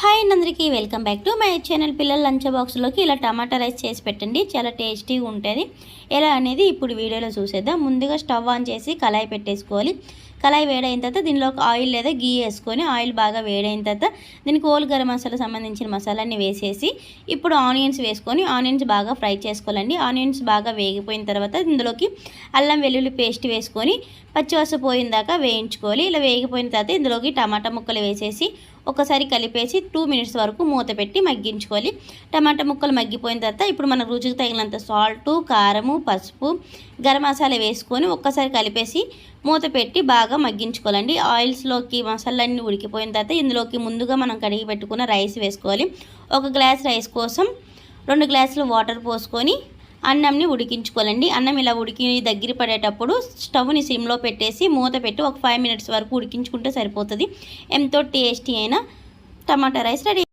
Hi అందరికీ welcome back to my channel. పిల్లల lunch బాక్స్లోకి ఇలా టమాటా రైస్ చేసి పెట్టండి, చాలా టేస్టీగా ఉంటుంది. ఎలా అనేది ఇప్పుడు వీడియోలో చూసేద్దాం. ముందుగా స్టవ్ ఆన్ చేసి కళాయి పెట్టేసుకోవాలి. కళాయి వేడైన తర్వాత దీనిలోకి ఆయిల్ లేదా గీ వేసుకొని ఆయిల్ బాగా వేడైన తర్వాత దీనికి హోల్ గరం మసాలా సంబంధించిన మసాలాన్ని వేసేసి ఇప్పుడు ఆనియన్స్ వేసుకొని ఆనియన్స్ బాగా ఫ్రై చేసుకోవాలండి. ఆనియన్స్ బాగా వేగిపోయిన తర్వాత ఇందులోకి అల్లం వెల్లుల్లి పేస్ట్ వేసుకొని పచ్చివాసన పోయిన దాకా వేయించుకోవాలి. ఇలా వేగిపోయిన తర్వాత ఇందులోకి టమాటా ముక్కలు వేసేసి ఒకసారి కలిపేసి 2 మినిట్స్ వరకు మూత పెట్టి మగ్గించుకోవాలి. టమాటా ముక్కలు మగ్గిపోయిన తర్వాత ఇప్పుడు మన రుచికి తగినంత సాల్టు, కారము, పసుపు, గరం మసాలా వేసుకొని ఒక్కసారి కలిపేసి మూత పెట్టి బాగా మగ్గించుకోవాలండి. ఆయిల్స్లోకి మసాలాన్ని ఉడికిపోయిన తర్వాత ఇందులోకి ముందుగా మనం కడిగి పెట్టుకున్న రైస్ వేసుకోవాలి. 1 గ్లాస్ రైస్ కోసం 2 గ్లాసులు వాటర్ పోసుకొని అన్నంని ఉడికించుకోవాలండి. అన్నం ఇలా ఉడికి దగ్గర పడేటప్పుడు స్టవ్ని సిమ్లో పెట్టేసి మూత పెట్టి ఒక 5 మినిట్స్ వరకు ఉడికించుకుంటే సరిపోతుంది. ఎంతో టేస్టీ అయిన టమాటా రైస్ రెడీ.